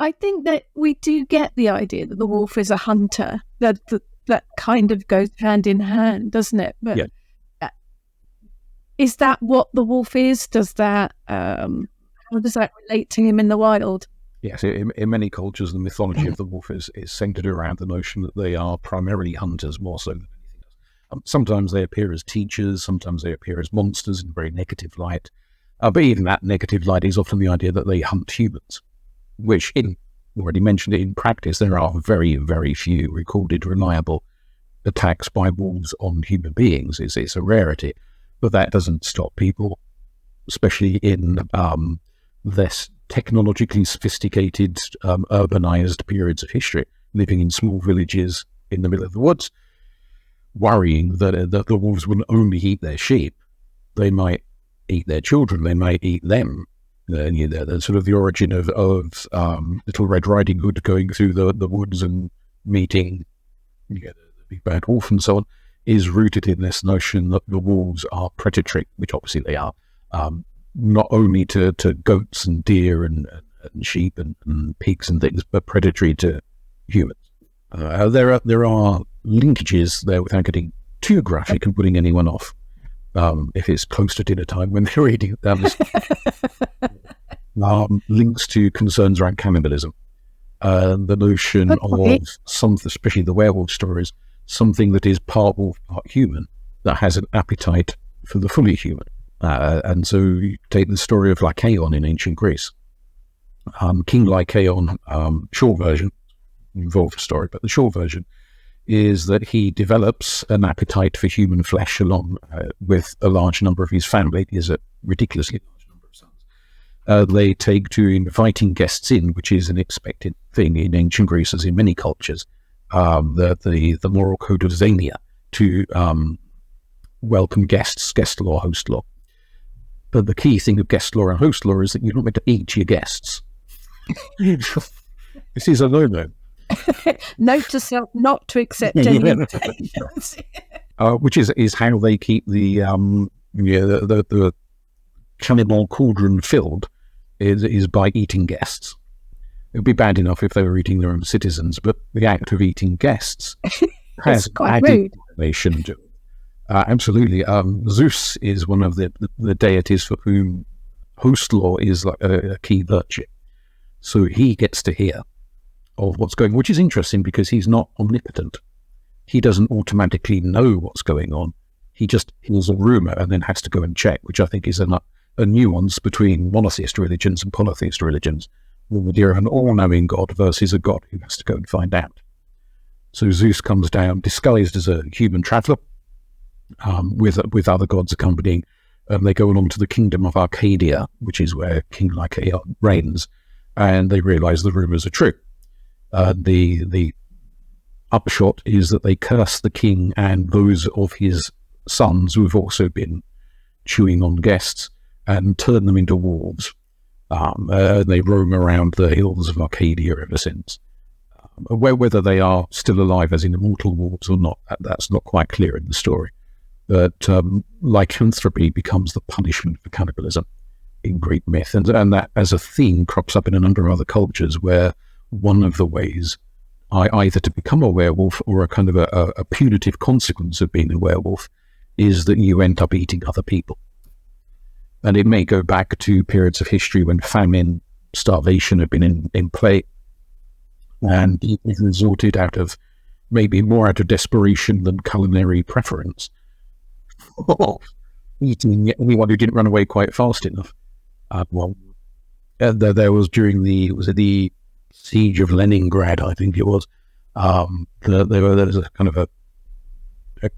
I think that we do get the idea that the wolf is a hunter. That kind of goes hand in hand, doesn't it? But is that what the wolf is? Does that how does that relate to him in the wild? Yes, in many cultures, the mythology of the wolf is centered around the notion that they are primarily hunters more so than anything else. Sometimes they appear as teachers, sometimes they appear as monsters in a very negative light. But even that negative light is often the idea that they hunt humans, which, already mentioned it, in practice, there are very, very few recorded reliable attacks by wolves on human beings. It's a rarity, but that doesn't stop people, especially in less technologically sophisticated, urbanized periods of history, living in small villages in the middle of the woods, worrying that the wolves wouldn't only eat their sheep, they might eat their children, they might eat them. The sort of the origin of Little Red Riding Hood going through the woods and meeting the big bad wolf and so on is rooted in this notion that the wolves are predatory, which obviously they are, not only to goats and deer and sheep and pigs and things, but predatory to humans. There are linkages there, without getting too graphic and putting anyone off, if it's close to dinner time when they're eating this. Links to concerns around cannibalism, the notion of something, especially the werewolf stories, something that is part wolf, part human, that has an appetite for the fully human. And so you take the story of Lycaon in ancient Greece. King Lycaon, short version, involved story, but the short version is that he develops an appetite for human flesh along with a large number of his family. He has a ridiculously large number of sons. They take to inviting guests in, which is an expected thing in ancient Greece, as in many cultures. The moral code of Xenia to welcome guests, guest law, host law. But the key thing of guest law and host law is that you're not meant to eat your guests. This is a no-no. Note to self not to accept any which is how they keep the cannibal cauldron filled, is by eating guests. It would be bad enough if they were eating their own citizens, but the act of eating guests has added information to it. Absolutely. Zeus is one of the deities for whom host law is like a key virtue. So he gets to hear of what's going on, which is interesting because he's not omnipotent. He doesn't automatically know what's going on. He just hears a rumor and then has to go and check, which I think is a nuance between monotheist religions and polytheist religions. The idea of an all-knowing God versus a God who has to go and find out. So Zeus comes down disguised as a human traveller, with other gods accompanying. They go along to the kingdom of Arcadia, which is where King Lycaon reigns, and they realise the rumours are true. The upshot is that they curse the king and those of his sons who have also been chewing on guests and turn them into wolves. They roam around the hills of Arcadia ever since. Whether they are still alive as in immortal wolves or not, that's not quite clear in the story. But lycanthropy becomes the punishment for cannibalism in Greek myth, and that as a theme crops up in a number of other cultures where one of the ways either to become a werewolf or a kind of a punitive consequence of being a werewolf is that you end up eating other people. And it may go back to periods of history when famine, starvation have been in play, and it resorted maybe more out of desperation than culinary preference, eating anyone who didn't run away quite fast enough. There was during the siege of Leningrad, I think it was, there was a kind of a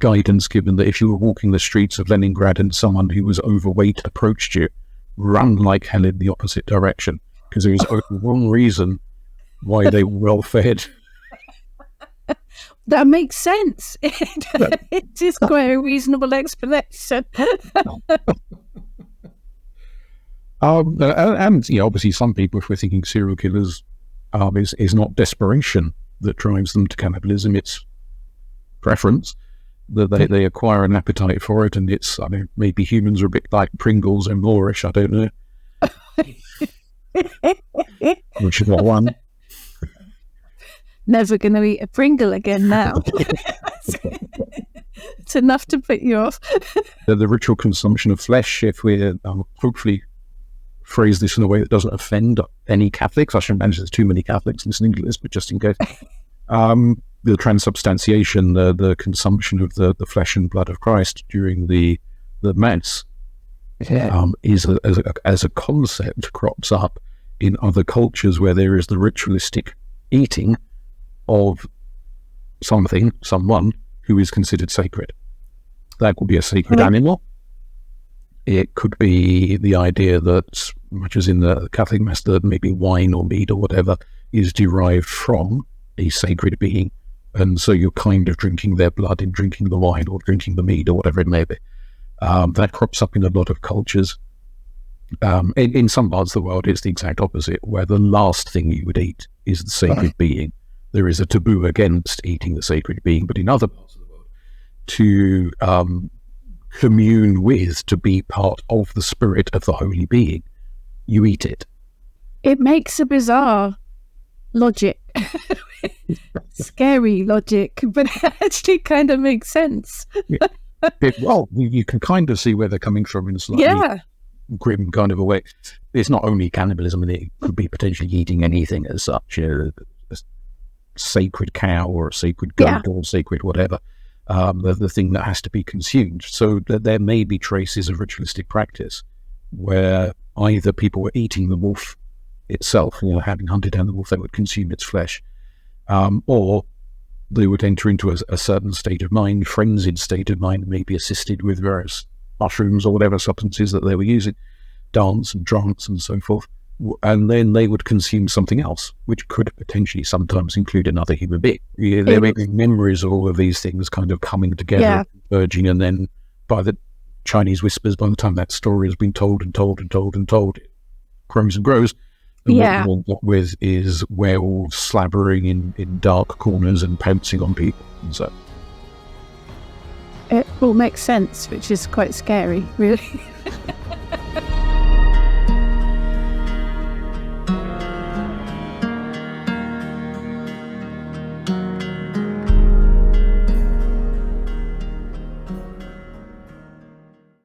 guidance given that if you were walking the streets of Leningrad and someone who was overweight approached you, run like hell in the opposite direction, because there was one reason why they were well fed. That makes sense. It is quite a reasonable explanation. And obviously some people, if we're thinking serial killers, is not desperation that drives them to cannibalism, it's preference, that they acquire an appetite for it, and it's, maybe humans are a bit like Pringles and Moorish, I don't know. Which is one. never going to eat a Pringle again now. It's enough to put you off. The ritual consumption of flesh, if we hopefully phrase this in a way that doesn't offend any Catholics. I shouldn't imagine there's too many Catholics listening to this, but just in case. The transubstantiation, the consumption of the flesh and blood of Christ during the Mass, is as a concept crops up in other cultures where there is the ritualistic eating of someone who is considered sacred. That could be a sacred animal. It could be the idea that, much as in the Catholic Mass, that maybe wine or mead or whatever is derived from a sacred being, and so you're kind of drinking their blood in drinking the wine or drinking the mead or whatever it may be. That crops up in a lot of cultures. In some parts of the world, it's the exact opposite, where the last thing you would eat is the sacred being. There is a taboo against eating the sacred being, but in other parts of the world, to commune with, to be part of the spirit of the holy being, you eat it. It makes a bizarre logic. Scary logic, but it actually kind of makes sense. Well, you can kind of see where they're coming from in a slightly grim kind of a way. It's not only cannibalism, and it could be potentially eating anything as such, a sacred cow or a sacred goat or sacred whatever, the thing that has to be consumed. So there may be traces of ritualistic practice where either people were eating the wolf itself, having hunted down the wolf, they would consume its flesh, or they would enter into a certain state of mind, frenzied state of mind, maybe assisted with various mushrooms or whatever substances that they were using, dance and trance and so forth, and then they would consume something else, which could potentially sometimes include another human being. There may be memories of all of these things kind of coming together, converging, and then by the Chinese whispers, by the time that story has been told and told and told and told, it grows and grows. And what we'll end up with is werewolves slabbering in dark corners and pouncing on people. And so it all makes sense, which is quite scary, really.